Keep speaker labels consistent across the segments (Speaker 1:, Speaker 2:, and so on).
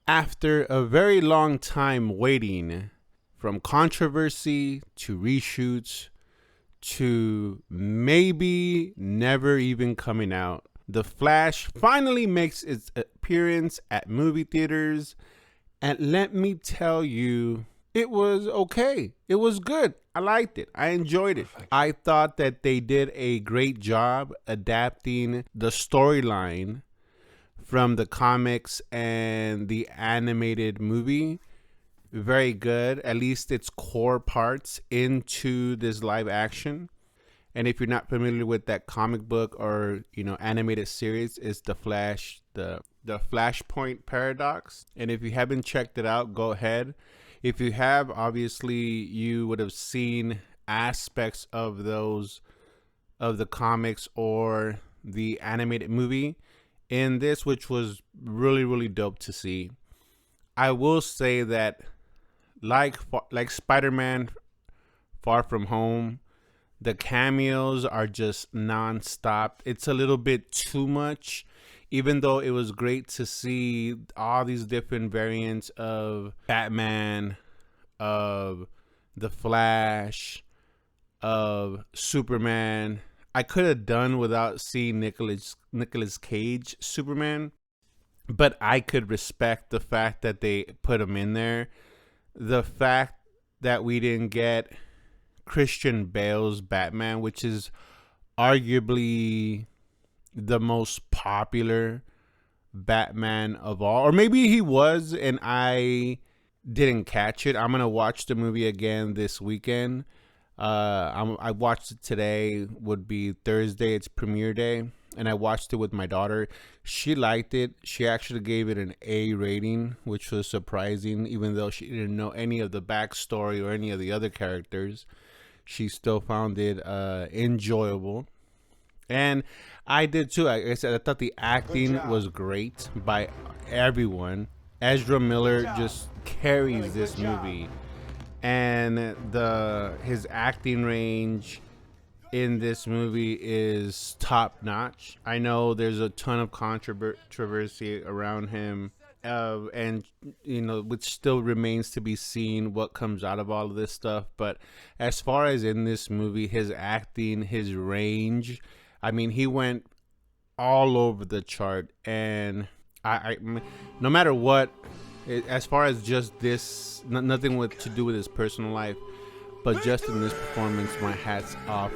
Speaker 1: After a very long time waiting, from controversy to reshoots to maybe never even coming out, The Flash finally makes its appearance at movie theaters. And let me tell you, it was okay. It was good. I liked it. I enjoyed it. I thought that they did a great job adapting the storyline from the comics and the animated movie. Very good, at least its core parts, into this live action. And if you're not familiar with that comic book or animated series, it's the Flash, the Flashpoint paradox. And if you haven't checked it out, go ahead. If you have, obviously you would have seen aspects of those of the comics or the animated movie in this, which was really really dope to see. I will say that like Spider-Man Far From Home, the cameos are just non-stop. It's a little bit too much, even though it was great to see all these different variants of Batman, of the Flash, of Superman. I could have done without seeing Nicolas Cage Superman, but I could respect the fact that they put him in there. The fact that we didn't get Christian Bale's Batman, which is arguably the most popular Batman of all, or maybe he was and I didn't catch it. I'm gonna watch the movie again this weekend. I watched it today. Would be Thursday. It's premiere day, and I watched it with my daughter. She liked it. She actually gave it an A rating, which was surprising, even though she didn't know any of the backstory or any of the other characters. She still found it enjoyable, and I did too. Like I said, I thought the acting was great by everyone. Ezra Miller just carries this movie, and the his acting range in this movie is top notch. I know there's a ton of controversy around him, and which still remains to be seen what comes out of all of this stuff. But as far as in this movie, his acting, his range, I mean, he went all over the chart, and I no matter what, as far as just this, nothing with to do with his personal life, but just in this performance, my hats off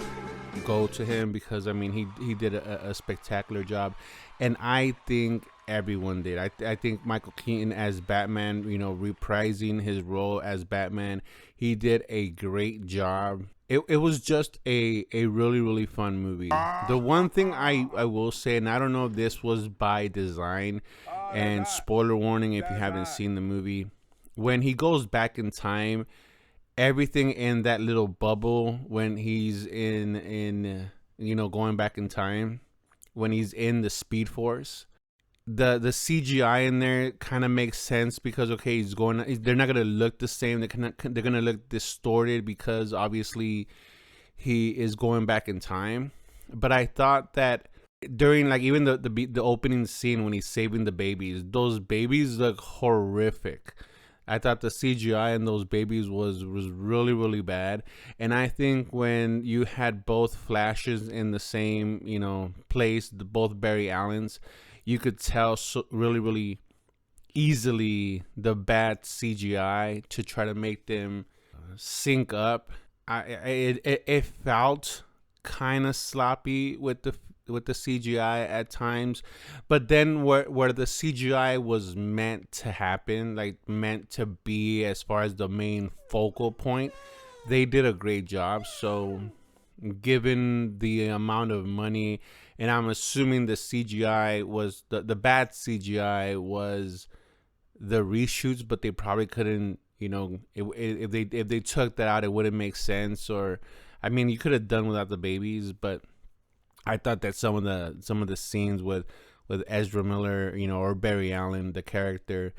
Speaker 1: go to him, because I mean he did a spectacular job, and I think everyone did. I think Michael Keaton as Batman, reprising his role as Batman, he did a great job. It was just a really really fun movie. The one thing I will say, and I don't know if this was by design, and spoiler warning if you haven't seen the movie, when he goes back in time, everything in that little bubble, when he's in going back in time, when he's in the Speed Force, the CGI in there kind of makes sense, because okay, they're not gonna look the same. They're gonna look distorted, because obviously he is going back in time. But I thought that during, like, even the opening scene when he's saving the babies, those babies look horrific. I thought the CGI in those babies was really really bad, and I think when you had both Flashes in the same place, both Barry Allens, you could tell really really easily the bad CGI to try to make them sync up. It felt kind of sloppy with the CGI at times, but then where the CGI was meant to happen, like meant to be as far as the main focal point, they did a great job. So given the amount of money, and I'm assuming the CGI was the bad CGI was the reshoots, but they probably couldn't, if they took that out, it wouldn't make sense. Or I mean, you could have done without the babies, but I thought that some of the scenes with Ezra Miller, or Barry Allen, the character,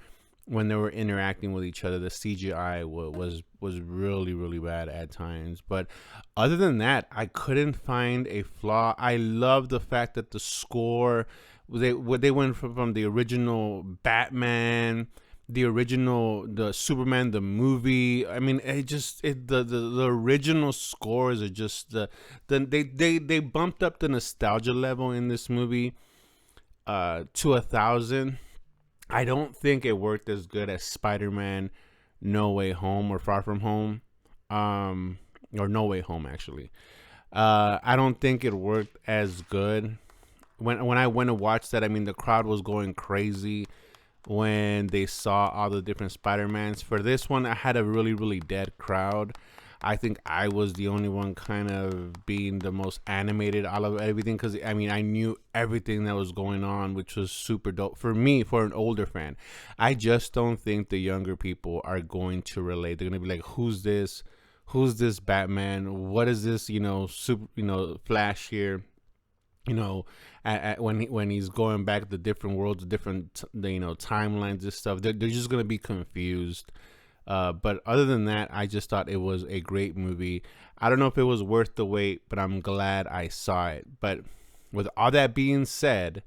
Speaker 1: when they were interacting with each other, the CGI was really really bad at times. But other than that, I couldn't find a flaw. I love the fact that the score They went from the original Batman, the Superman the movie. I mean, the original scores are just they bumped up the nostalgia level in this movie to 1,000. I don't think it worked as good as Spider-Man No Way Home or Far From Home, or No Way Home actually. I don't think it worked as good. When I went to watch that, I mean, the crowd was going crazy when they saw all the different Spider-Mans. For this one, I had a really, really dead crowd. I think I was the only one kind of being the most animated out of everything, because I mean, I knew everything that was going on, which was super dope for me, for an older fan. I just don't think the younger people are going to relate. They're gonna be like, "Who's this? Who's this Batman? What is this? Super, Flash here." When he's going back to different worlds, different timelines and stuff, they're just gonna be confused. But other than that, I just thought it was a great movie. I don't know if it was worth the wait, but I'm glad I saw it. But with all that being said,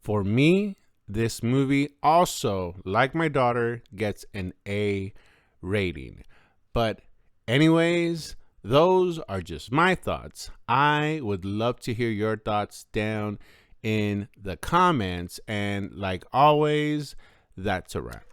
Speaker 1: for me, this movie also, like my daughter, gets an A rating. But anyways, those are just my thoughts. I would love to hear your thoughts down in the comments. And like always, that's a wrap.